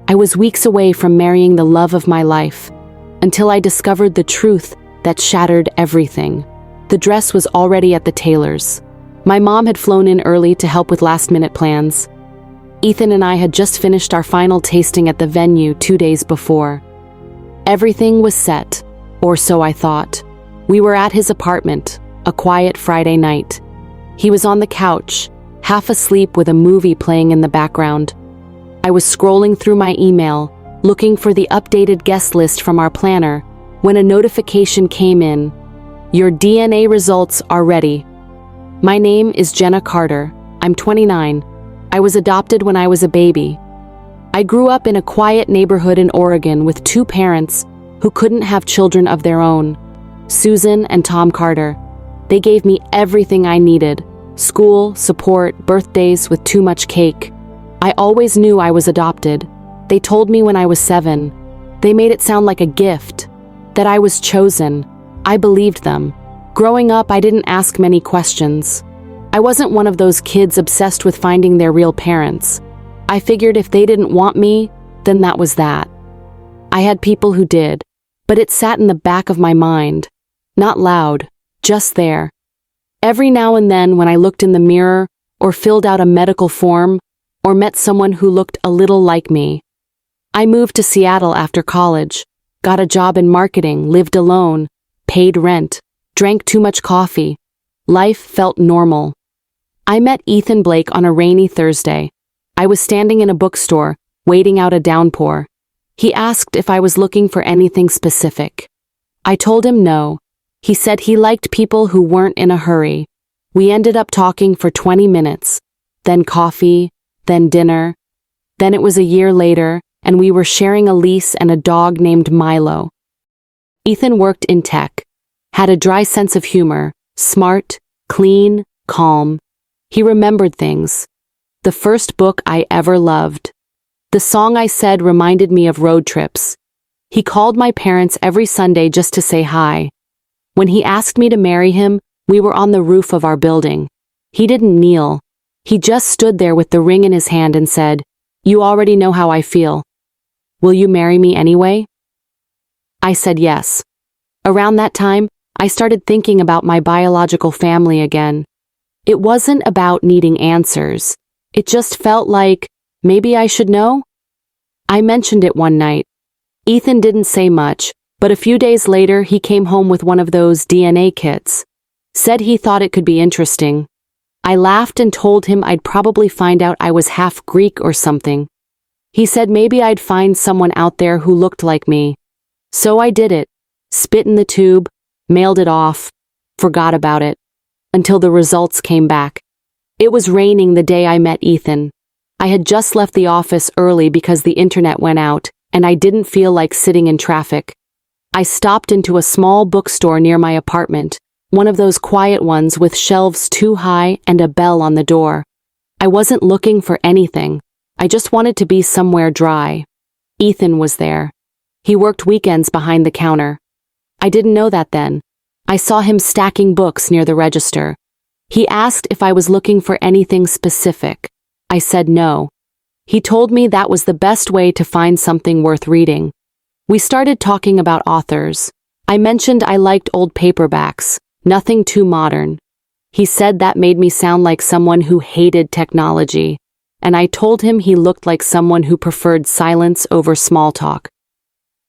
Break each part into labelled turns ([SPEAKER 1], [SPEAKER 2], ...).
[SPEAKER 1] I was weeks away from marrying the love of my life, until I discovered the truth that shattered everything. The dress was already at the tailor's. My mom had flown in early to help with last-minute plans. Ethan and I had just finished our final tasting at the venue 2 days before. Everything was set, or so I thought. We were at his apartment, a quiet Friday night. He was on the couch, half asleep with a movie playing in the background. I was scrolling through my email, looking for the updated guest list from our planner, when a notification came in. Your DNA results are ready. My name is Jenna Carter. I'm 29. I was adopted when I was a baby. I grew up in a quiet neighborhood in Oregon with 2 parents who couldn't have children of their own, Susan and Tom Carter. They gave me everything I needed: school, support, birthdays with too much cake. I always knew I was adopted. They told me when I was 7. They made it sound like a gift, that I was chosen. I believed them. Growing up, I didn't ask many questions. I wasn't one of those kids obsessed with finding their real parents. I figured if they didn't want me, then that was that. I had people who did, but it sat in the back of my mind. Not loud, just there. Every now and then when I looked in the mirror, or filled out a medical form, or met someone who looked a little like me. I moved to Seattle after college, got a job in marketing, lived alone, paid rent, drank too much coffee. Life felt normal. I met Ethan Blake on a rainy Thursday. I was standing in a bookstore, waiting out a downpour. He asked if I was looking for anything specific. I told him no. He said he liked people who weren't in a hurry. We ended up talking for 20 minutes, then coffee, then dinner. Then it was a year later, and we were sharing a lease and a dog named Milo. Ethan worked in tech, had a dry sense of humor, smart, clean, calm. He remembered things. The first book I ever loved. The song I said reminded me of road trips. He called my parents every Sunday just to say hi. When he asked me to marry him, we were on the roof of our building. He didn't kneel. He just stood there with the ring in his hand and said, "You already know how I feel. Will you marry me anyway?" I said yes. Around that time, I started thinking about my biological family again. It wasn't about needing answers. It just felt like, maybe I should know? I mentioned it one night. Ethan didn't say much, but a few days later he came home with one of those DNA kits. Said he thought it could be interesting. I laughed and told him I'd probably find out I was half Greek or something. He said maybe I'd find someone out there who looked like me. So I did it. Spit in the tube, mailed it off, forgot about it, until the results came back. It was raining the day I met Ethan. I had just left the office early because the internet went out, and I didn't feel like sitting in traffic. I stopped into a small bookstore near my apartment, one of those quiet ones with shelves too high and a bell on the door. I wasn't looking for anything. I just wanted to be somewhere dry. Ethan was there. He worked weekends behind the counter. I didn't know that then. I saw him stacking books near the register. He asked if I was looking for anything specific. I said no. He told me that was the best way to find something worth reading. We started talking about authors. I mentioned I liked old paperbacks, nothing too modern. He said that made me sound like someone who hated technology, and I told him he looked like someone who preferred silence over small talk.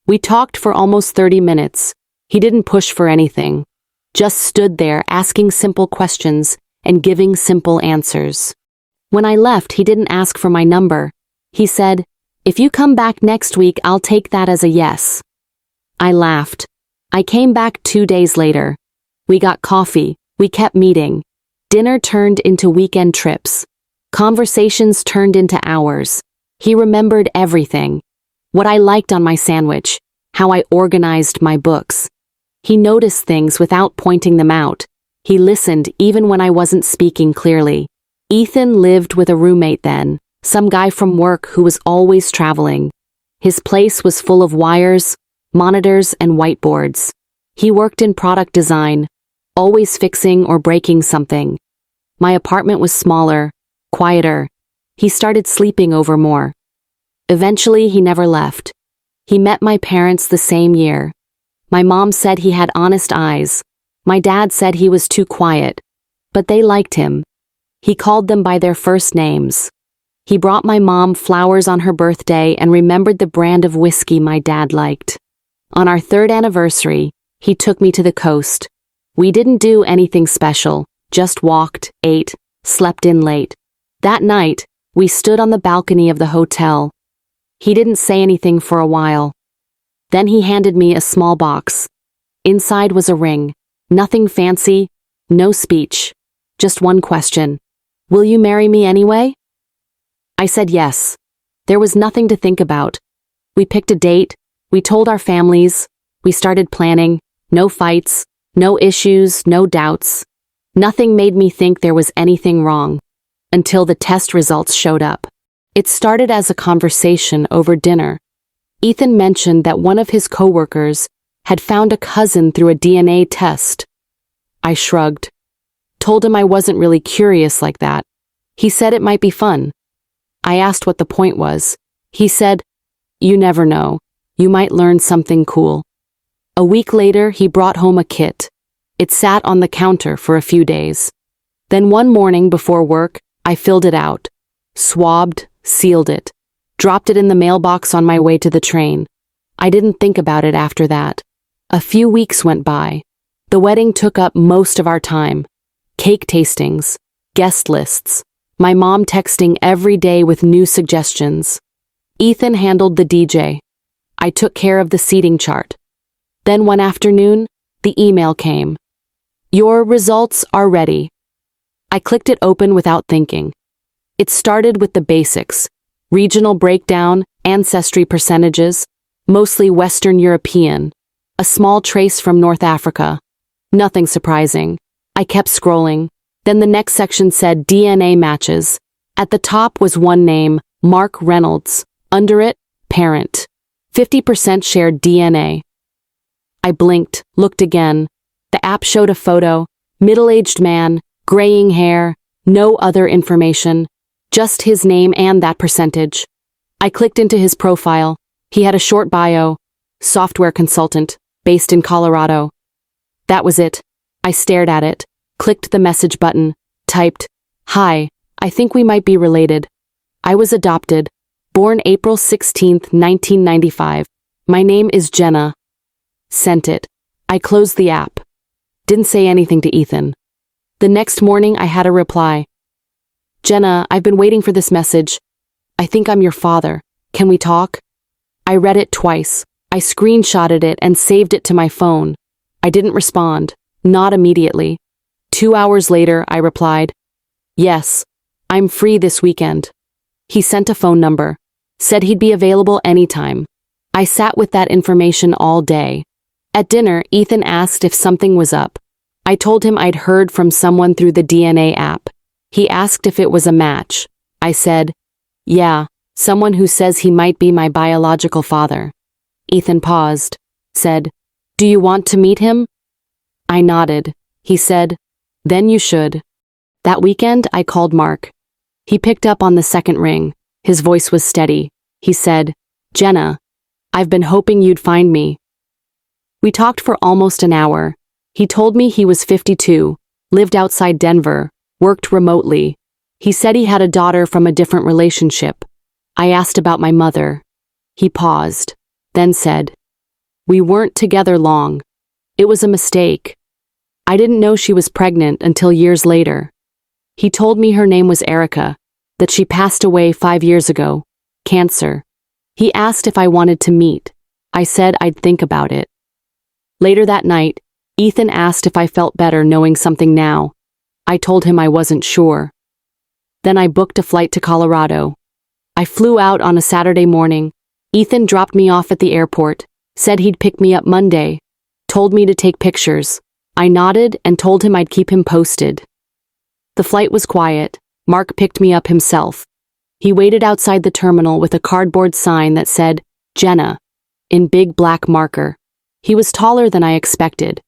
[SPEAKER 1] We talked for almost 30 minutes. He didn't push for anything, just stood there asking simple questions and giving simple answers. When I left, he didn't ask for my number. He said, "If you come back next week, I'll take that as a yes." I laughed. I came back 2 days later. We got coffee. We kept meeting. Dinner turned into weekend trips. Conversations turned into hours. He remembered everything. What I liked on my sandwich, how I organized my books. He noticed things without pointing them out. He listened even when I wasn't speaking clearly. Ethan lived with a roommate then, some guy from work who was always traveling. His place was full of wires, monitors, and whiteboards. He worked in product design, always fixing or breaking something. My apartment was smaller, quieter. He started sleeping over more. Eventually, he never left. He met my parents the same year. My mom said he had honest eyes. My dad said he was too quiet. But they liked him. He called them by their first names. He brought my mom flowers on her birthday and remembered the brand of whiskey my dad liked. On our 3rd anniversary, he took me to the coast. We didn't do anything special, just walked, ate, slept in late. That night, we stood on the balcony of the hotel. He didn't say anything for a while. Then he handed me a small box. Inside was a ring. Nothing fancy, no speech. Just one question. Will you marry me anyway? I said yes. There was nothing to think about. We picked a date, we told our families, we started planning, no fights, no issues, no doubts. Nothing made me think there was anything wrong. Until the test results showed up. It started as a conversation over dinner. Ethan mentioned that one of his coworkers had found a cousin through a DNA test. I shrugged. Told him I wasn't really curious like that. He said it might be fun. I asked what the point was. He said, "You never know. You might learn something cool." A week later, he brought home a kit. It sat on the counter for a few days. Then one morning before work, I filled it out, swabbed, sealed it, dropped it in the mailbox on my way to the train. I didn't think about it after that. A few weeks went by. The wedding took up most of our time. Cake tastings, guest lists, my mom texting every day with new suggestions. Ethan handled the DJ. I took care of the seating chart. Then one afternoon, the email came. "Your results are ready." I clicked it open without thinking. It started with the basics: regional breakdown, ancestry percentages, mostly Western European, a small trace from North Africa. Nothing surprising. I kept scrolling. Then the next section said DNA matches. At the top was one name, Mark Reynolds. Under it, parent. 50% shared DNA. I blinked, looked again. The app showed a photo, middle-aged man, graying hair, no other information, just his name and that percentage. I clicked into his profile. He had a short bio, software consultant, based in Colorado. That was it. I stared at it, clicked the message button, typed, "Hi, I think we might be related. I was adopted, born April 16th, 1995. My name is Jenna." Sent it. I closed the app. Didn't say anything to Ethan. The next morning I had a reply. "Jenna, I've been waiting for this message. I think I'm your father. Can we talk?" I read it twice. I screenshotted it and saved it to my phone. I didn't respond. Not immediately. 2 hours later, I replied, "Yes, I'm free this weekend." He sent a phone number. Said he'd be available anytime. I sat with that information all day. At dinner, Ethan asked if something was up. I told him I'd heard from someone through the DNA app. He asked if it was a match. I said, "Yeah, someone who says he might be my biological father." Ethan paused, said, "Do you want to meet him?" I nodded. He said, "Then you should." That weekend, I called Mark. He picked up on the second ring. His voice was steady. He said, "Jenna, I've been hoping you'd find me." We talked for almost an hour. He told me he was 52, lived outside Denver, worked remotely. He said he had a daughter from a different relationship. I asked about my mother. He paused, then said, "We weren't together long. It was a mistake. I didn't know she was pregnant until years later." He told me her name was Erica, that she passed away 5 years ago, cancer. He asked if I wanted to meet. I said I'd think about it. Later that night, Ethan asked if I felt better knowing something now. I told him I wasn't sure. Then I booked a flight to Colorado. I flew out on a Saturday morning. Ethan dropped me off at the airport, said he'd pick me up Monday, told me to take pictures. I nodded and told him I'd keep him posted. The flight was quiet. Mark picked me up himself. He waited outside the terminal with a cardboard sign that said, "Jenna," in big black marker. He was taller than I expected,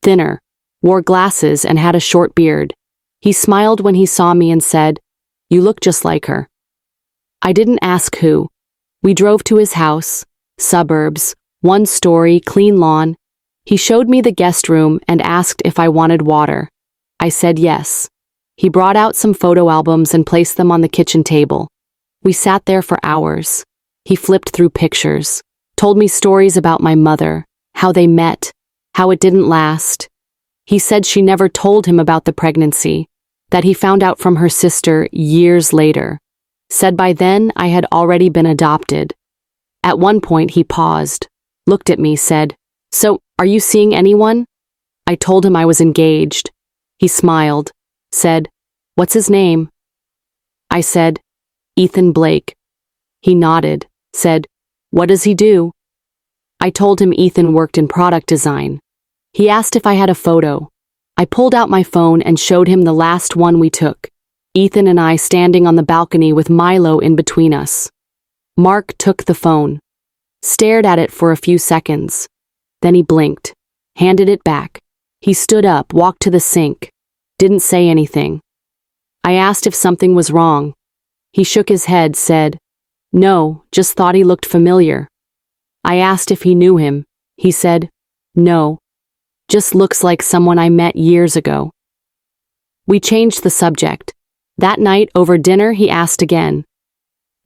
[SPEAKER 1] thinner, wore glasses and had a short beard. He smiled when he saw me and said, "You look just like her." I didn't ask who. We drove to his house, suburbs, one story, clean lawn. He showed me the guest room and asked if I wanted water. I said yes. He brought out some photo albums and placed them on the kitchen table. We sat there for hours. He flipped through pictures, told me stories about my mother, how they met, how it didn't last. He said she never told him about the pregnancy, that he found out from her sister years later. Said by then I had already been adopted. At one point he paused, looked at me, said, "So, are you seeing anyone?" I told him I was engaged. He smiled, said, "What's his name?" I said, "Ethan Blake." He nodded, said, "What does he do?" I told him Ethan worked in product design. He asked if I had a photo. I pulled out my phone and showed him the last one we took. Ethan and I standing on the balcony with Milo in between us. Mark took the phone, stared at it for a few seconds. Then he blinked, handed it back. He stood up, walked to the sink, didn't say anything. I asked if something was wrong. He shook his head, said, "No, just thought he looked familiar." I asked if he knew him. He said, "No, just looks like someone I met years ago." We changed the subject. That night, over dinner, he asked again,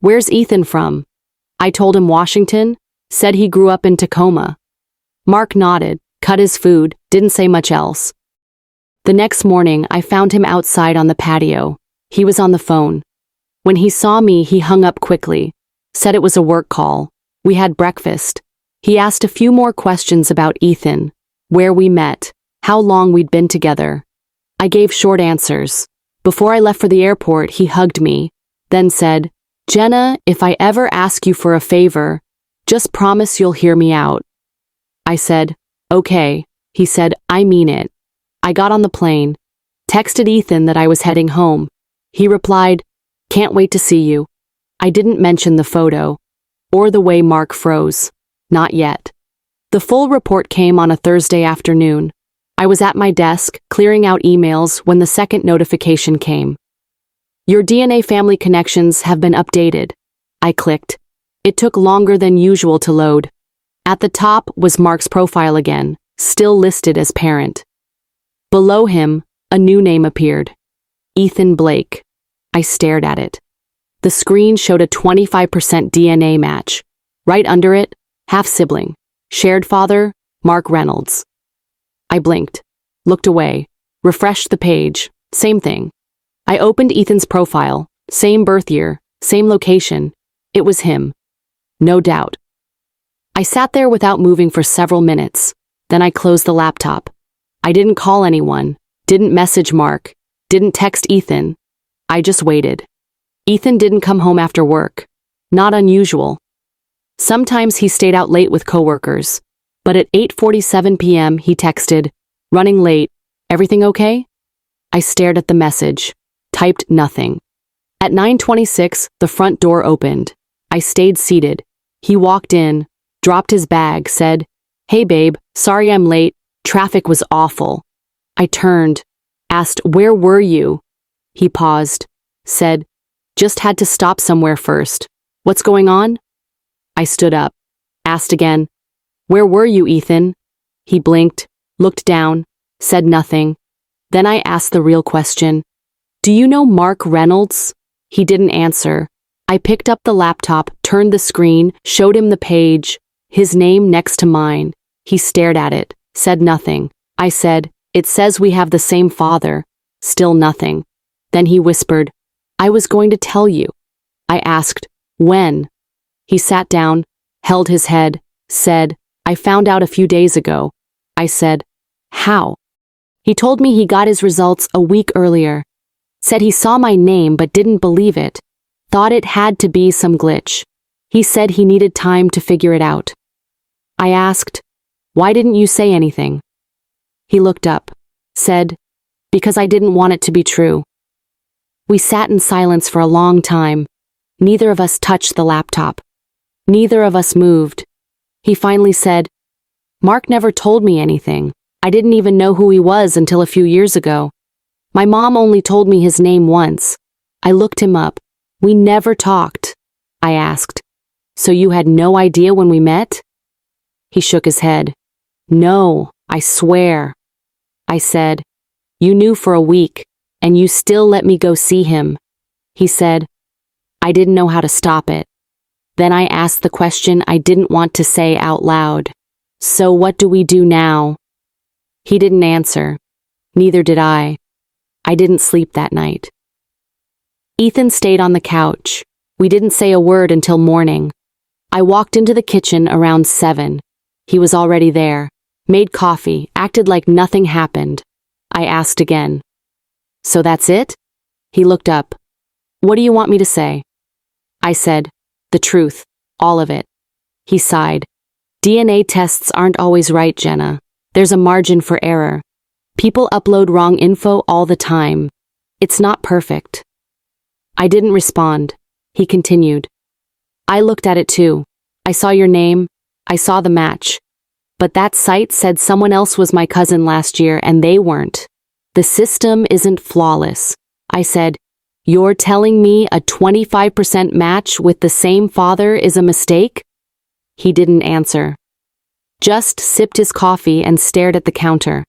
[SPEAKER 1] "Where's Ethan from?" I told him Washington, said he grew up in Tacoma. Mark nodded, cut his food, didn't say much else. The next morning, I found him outside on the patio. He was on the phone. When he saw me, he hung up quickly, said it was a work call. We had breakfast. He asked a few more questions about Ethan, where we met, how long we'd been together. I gave short answers. Before I left for the airport, he hugged me, then said, "Jenna, if I ever ask you for a favor, just promise you'll hear me out." I said, "Okay." He said, "I mean it." I got on the plane, texted Ethan that I was heading home. He replied, "Can't wait to see you." I didn't mention the photo, or the way Mark froze. Not yet. The full report came on a Thursday afternoon. I was at my desk, clearing out emails, when the second notification came. "Your DNA family connections have been updated." I clicked. It took longer than usual to load. At the top was Mark's profile again, still listed as parent. Below him, a new name appeared. Ethan Blake. I stared at it. The screen showed a 25% DNA match. Right under it, half-sibling, shared father, Mark Reynolds. I blinked, looked away, refreshed the page, same thing. I opened Ethan's profile, same birth year, same location. It was him. No doubt. I sat there without moving for several minutes. Then I closed the laptop. I didn't call anyone, didn't message Mark, didn't text Ethan. I just waited. Ethan didn't come home after work. Not unusual. Sometimes he stayed out late with coworkers, but at 8:47 p.m. he texted, "Running late, everything okay?" I stared at the message, typed nothing. At 9:26, the front door opened. I stayed seated. He walked in, dropped his bag, said, "Hey babe, sorry I'm late, traffic was awful." I turned, asked, "Where were you?" He paused, said, "Just had to stop somewhere first. What's going on?" I stood up, asked again, "Where were you, Ethan?" He blinked, looked down, said nothing. Then I asked the real question, "Do you know Mark Reynolds?" He didn't answer. I picked up the laptop, turned the screen, showed him the page, his name next to mine. He stared at it, said nothing. I said, "It says we have the same father." Still nothing. Then he whispered, "I was going to tell you." I asked, "When?" He sat down, held his head, said, "I found out a few days ago." I said, "How?" He told me he got his results a week earlier. Said he saw my name but didn't believe it. Thought it had to be some glitch. He said he needed time to figure it out. I asked, "Why didn't you say anything?" He looked up, said, "Because I didn't want it to be true." We sat in silence for a long time. Neither of us touched the laptop. Neither of us moved. He finally said, "Mark never told me anything. I didn't even know who he was until a few years ago. My mom only told me his name once. I looked him up. We never talked." I asked, So you had no idea when we met? He shook his head. No, I swear. I said, you knew for a week, and you still let me go see him. He said, I didn't know how to stop it. Then I asked the question I didn't want to say out loud. So what do we do now? He didn't answer. Neither did I. I didn't sleep that night. Ethan stayed on the couch. We didn't say a word until morning. I walked into the kitchen around 7. He was already there, made coffee, acted like nothing happened. I asked again. So that's it? He looked up. What do you want me to say? I said, the truth, all of it. He sighed. DNA tests aren't always right, Jenna. There's a margin for error. People upload wrong info all the time. It's not perfect. I didn't respond. He continued. I looked at it too. I saw your name. I saw the match. But that site said someone else was my cousin last year and they weren't. The system isn't flawless. I said, you're telling me a 25% match with the same father is a mistake? He didn't answer. Just sipped his coffee and stared at the counter.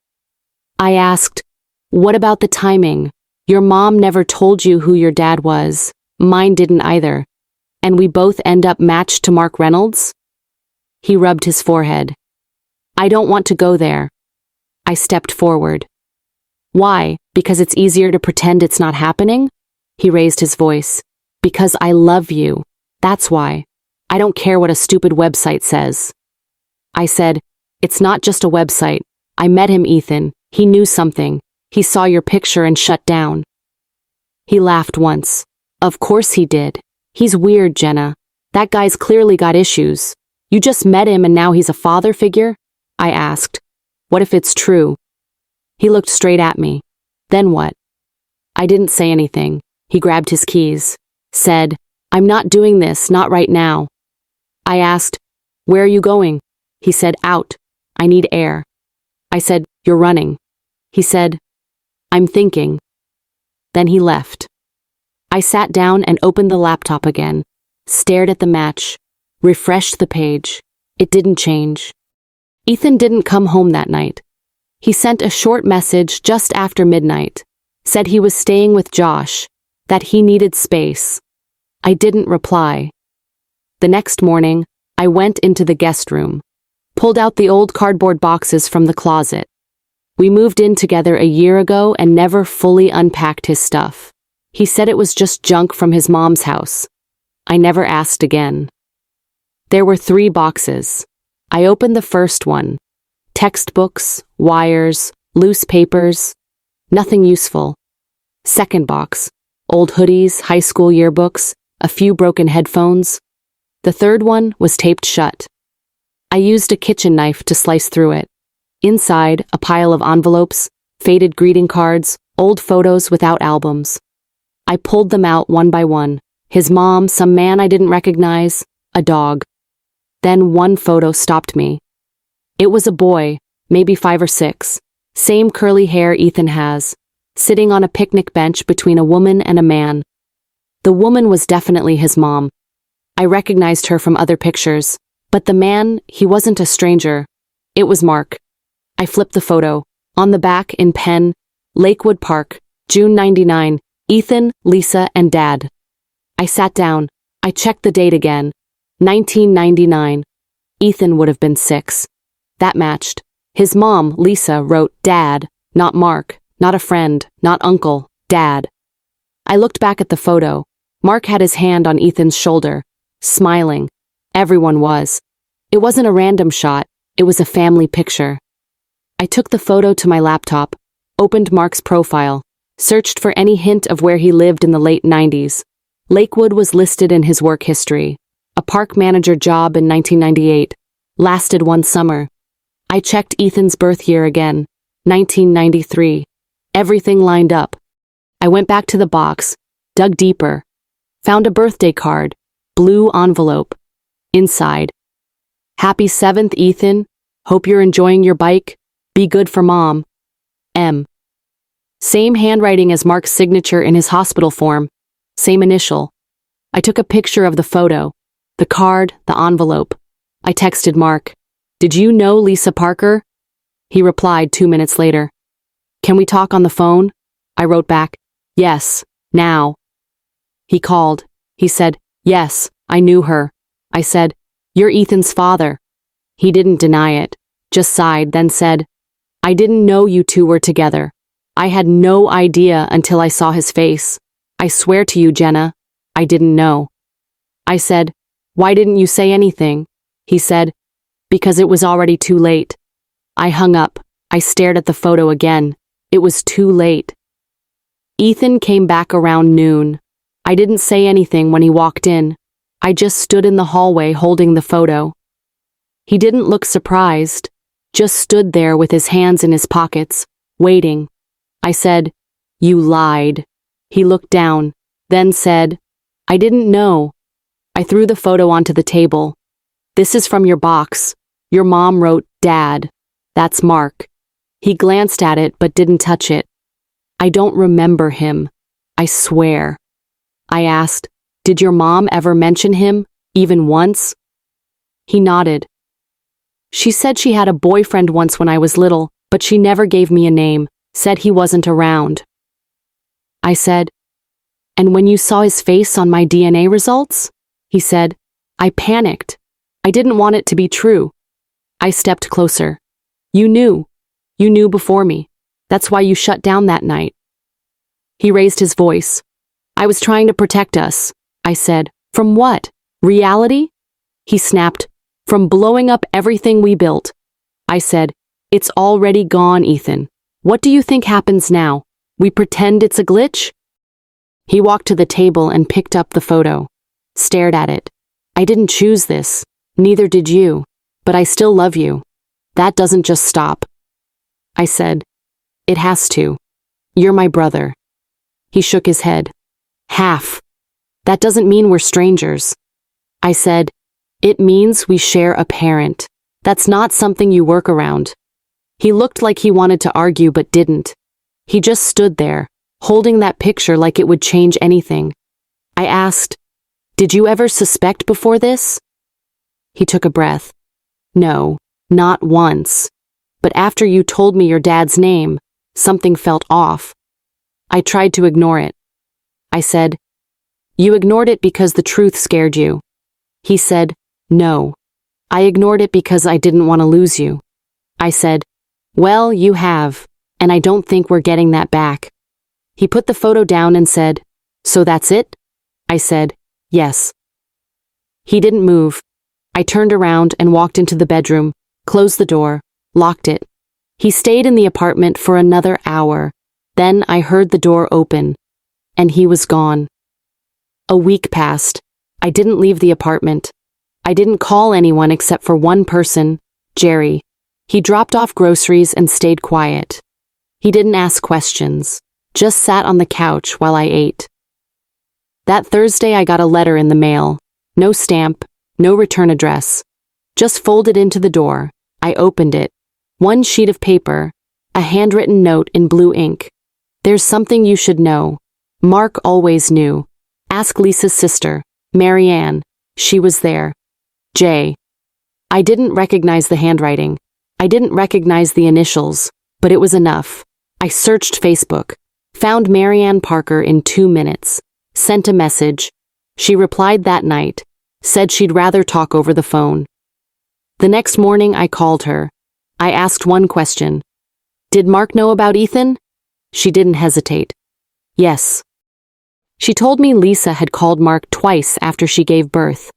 [SPEAKER 1] I asked, what about the timing? Your mom never told you who your dad was. Mine didn't either. And we both end up matched to Mark Reynolds? He rubbed his forehead. I don't want to go there. I stepped forward. Why? Because it's easier to pretend it's not happening? He raised his voice. Because I love you. That's why. I don't care what a stupid website says. I said, it's not just a website. I met him, Ethan. He knew something. He saw your picture and shut down. He laughed once. Of course he did. He's weird, Jenna. That guy's clearly got issues. You just met him and now he's a father figure? I asked. What if it's true? He looked straight at me. Then what? I didn't say anything. He grabbed his keys. Said, I'm not doing this, not right now. I asked, where are you going? He said, out. I need air. I said, you're running. He said, I'm thinking. Then he left. I sat down and opened the laptop again, stared at the match, refreshed the page. It didn't change. Ethan didn't come home that night. He sent a short message just after midnight, said he was staying with Josh, that he needed space. I didn't reply. The next morning, I went into the guest room, pulled out the old cardboard boxes from the closet. We moved in together a year ago and never fully unpacked his stuff. He said it was just junk from his mom's house. I never asked again. There were 3 boxes. I opened the first one. Textbooks, wires, loose papers. Nothing useful. Second box. Old hoodies, high school yearbooks, a few broken headphones. The third one was taped shut. I used a kitchen knife to slice through it. Inside, a pile of envelopes, faded greeting cards, old photos without albums. I pulled them out one by one. His mom, some man I didn't recognize, a dog. Then one photo stopped me. It was a boy, maybe 5 or 6, same curly hair Ethan has, sitting on a picnic bench between a woman and a man. The woman was definitely his mom. I recognized her from other pictures, but the man, he wasn't a stranger. It was Mark. I flipped the photo. On the back, in pen, Lakewood Park, June 99, Ethan, Lisa, and Dad. I sat down. I checked the date again. 1999. Ethan would have been 6. That matched. His mom, Lisa, wrote Dad, not Mark, not a friend, not uncle, Dad. I looked back at the photo. Mark had his hand on Ethan's shoulder, smiling. Everyone was. It wasn't a random shot. It was a family picture. I took the photo to my laptop, opened Mark's profile, searched for any hint of where he lived in the late 90s. Lakewood was listed in his work history. A park manager job in 1998. Lasted 1 summer. I checked Ethan's birth year again. 1993. Everything lined up. I went back to the box, dug deeper. Found a birthday card. Blue envelope. Inside. Happy 7th, Ethan. Hope you're enjoying your bike. Be good for Mom. M. Same handwriting as Mark's signature in his hospital form. Same initial. I took a picture of the photo. the card, the envelope. I texted Mark. Did you know Lisa Parker? He replied 2 minutes later. Can we talk on the phone? I wrote back. Yes, now. He called. He said, yes, I knew her. I said, you're Ethan's father. He didn't deny it, just sighed, then said, I didn't know you two were together. I had no idea until I saw his face. I swear to you, Jenna, I didn't know. I said, why didn't you say anything? He said, because it was already too late. I hung up. I stared at the photo again. It was too late. Ethan came back around noon. I didn't say anything when he walked in. I just stood in the hallway holding the photo. He didn't look surprised, just stood there with his hands in his pockets, waiting. I said, you lied. He looked down, then said, I didn't know. I threw the photo onto the table. This is from your box. Your mom wrote, Dad. That's Mark. He glanced at it but didn't touch it. I don't remember him. I swear. I asked, did your mom ever mention him, even once? He nodded. She said she had a boyfriend once when I was little, but she never gave me a name, said he wasn't around. I said, and when you saw his face on my DNA results? He said, I panicked. I didn't want it to be true. I stepped closer. You knew. You knew before me. That's why you shut down that night. He raised his voice. I was trying to protect us. I said, from what? Reality? He snapped, from blowing up everything we built. I said, it's already gone, Ethan. What do you think happens now? We pretend it's a glitch? He walked to the table and picked up the photo, stared at it. I didn't choose this, neither did you, but I still love you. That doesn't just stop. I said, it has to. You're my brother. He shook his head. Half. That doesn't mean we're strangers. I said, it means we share a parent. That's not something you work around. He looked like he wanted to argue but didn't. He just stood there, holding that picture like it would change anything. I asked, did you ever suspect before this? He took a breath. No, not once. But after you told me your dad's name, something felt off. I tried to ignore it. I said, you ignored it because the truth scared you. He said, no. I ignored it because I didn't want to lose you. I said, well, you have, and I don't think we're getting that back. He put the photo down and said, so that's it? I said, yes. He didn't move. I turned around and walked into the bedroom, closed the door, locked it. He stayed in the apartment for another hour. Then I heard the door open, and he was gone. A week passed. I didn't leave the apartment. I didn't call anyone except for one person, Jerry. He dropped off groceries and stayed quiet. He didn't ask questions, just sat on the couch while I ate. That Thursday I got a letter in the mail. No stamp, no return address. Just folded into the door. I opened it. One sheet of paper, a handwritten note in blue ink. There's something you should know. Mark always knew. Ask Lisa's sister, Marianne. She was there. J. I didn't recognize the handwriting. I didn't recognize the initials, but it was enough. I searched Facebook, found Marianne Parker in 2 minutes, sent a message. She replied that night, said she'd rather talk over the phone. The next morning I called her. I asked one question. Did Mark know about Ethan? She didn't hesitate. Yes. She told me Lisa had called Mark twice after she gave birth.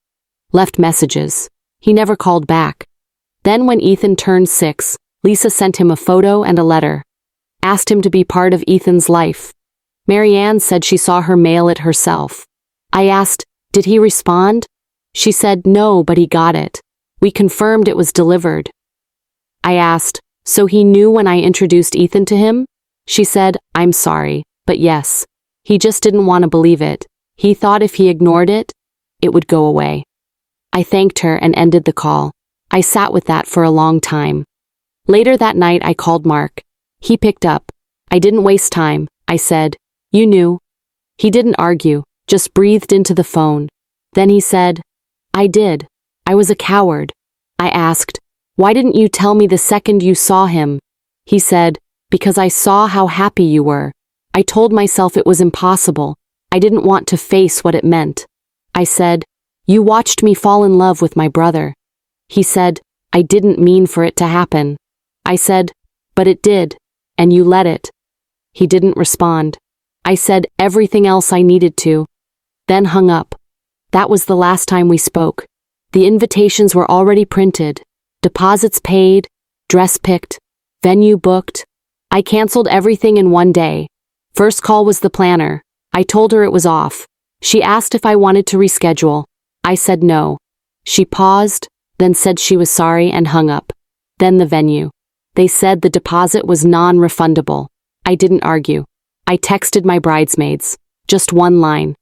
[SPEAKER 1] Left messages. He never called back. Then when Ethan turned 6, Lisa sent him a photo and a letter. Asked him to be part of Ethan's life. Marianne said she saw her mail it herself. I asked, did he respond? She said no, but he got it. We confirmed it was delivered. I asked, so he knew when I introduced Ethan to him? She said, I'm sorry, but yes. He just didn't want to believe it. He thought if he ignored it, it would go away. I thanked her and ended the call. I sat with that for a long time. Later that night I called Mark. He picked up. I didn't waste time. I said, you knew. He didn't argue, just breathed into the phone. Then he said, I did. I was a coward. I asked, "Why didn't you tell me the second you saw him?" He said, "Because I saw how happy you were. I told myself it was impossible. I didn't want to face what it meant." I said, "You watched me fall in love with my brother." He said, "I didn't mean for it to happen." I said, "But it did, and you let it." He didn't respond. I said everything else I needed to, then hung up. That was the last time we spoke. The invitations were already printed, deposits paid, dress picked, venue booked. I canceled everything in one day. First call was the planner. I told her it was off. She asked if I wanted to reschedule. I said no. She paused, then said she was sorry and hung up. Then the venue. They said the deposit was non-refundable. I didn't argue. I texted my bridesmaids. Just one line.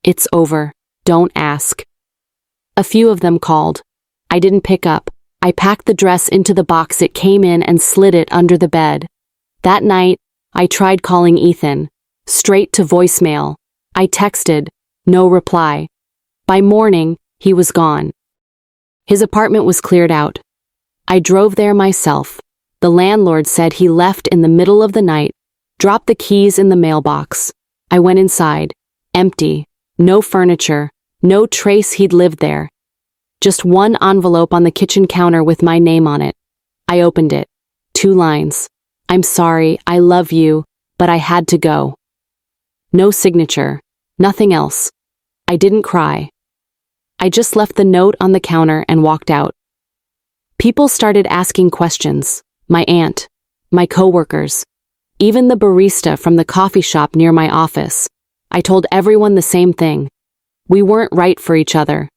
[SPEAKER 1] "It's over. Don't ask." A few of them called. I didn't pick up. I packed the dress into the box it came in and slid it under the bed. That night, I tried calling Ethan. Straight to voicemail. I texted. No reply. By morning, he was gone. His apartment was cleared out. I drove there myself. The landlord said he left in the middle of the night, dropped the keys in the mailbox. I went inside. Empty. No furniture. No trace he'd lived there. Just one envelope on the kitchen counter with my name on it. I opened it. 2 lines. "I'm sorry, I love you, but I had to go." No signature. Nothing else. I didn't cry. I just left the note on the counter and walked out. People started asking questions. My aunt, my coworkers, even the barista from the coffee shop near my office. I told everyone the same thing. We weren't right for each other.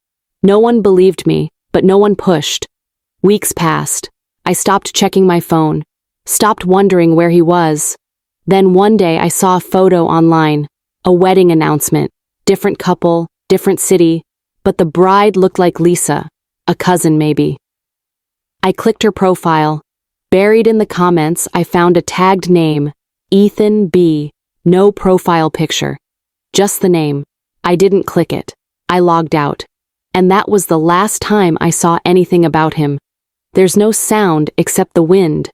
[SPEAKER 1] No one believed me, but no one pushed. Weeks passed. I stopped checking my phone, stopped wondering where he was. Then one day I saw a photo online, a wedding announcement, different couple, different city, but the bride looked like Lisa, a cousin maybe. I clicked her profile. Buried in the comments, I found a tagged name, Ethan B. No profile picture. Just the name. I didn't click it. I logged out. And that was the last time I saw anything about him. There's no sound except the wind.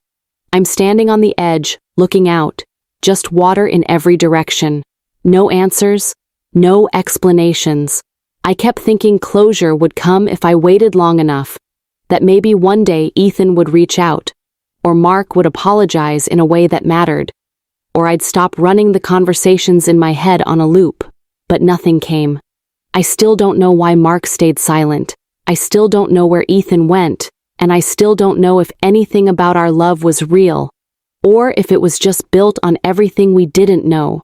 [SPEAKER 1] I'm standing on the edge, looking out. Just water in every direction. No answers. No explanations. I kept thinking closure would come if I waited long enough. That maybe one day Ethan would reach out. Or Mark would apologize in a way that mattered. Or I'd stop running the conversations in my head on a loop. But nothing came. I still don't know why Mark stayed silent. I still don't know where Ethan went. And I still don't know if anything about our love was real. Or if it was just built on everything we didn't know.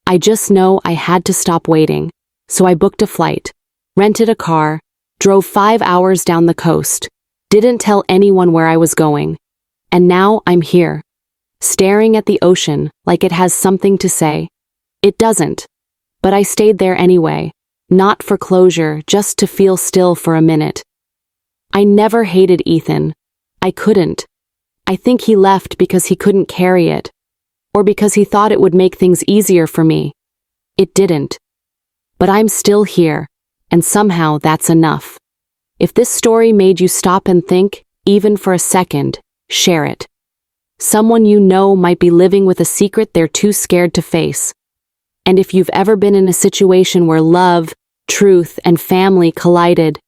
[SPEAKER 1] I just know I had to stop waiting. So I booked a flight. Rented a car. Drove 5 hours down the coast. Didn't tell anyone where I was going. And now I'm here, staring at the ocean like it has something to say. It doesn't. But I stayed there anyway, not for closure, just to feel still for a minute. I never hated Ethan. I couldn't. I think he left because he couldn't carry it, or because he thought it would make things easier for me. It didn't. But I'm still here, and somehow that's enough. If this story made you stop and think, even for a second, share it. Someone you know might be living with a secret they're too scared to face. And if you've ever been in a situation where love, truth, and family collided,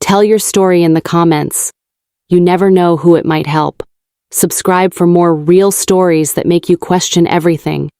[SPEAKER 1] tell your story in the comments. You never know who it might help. Subscribe for more real stories that make you question everything.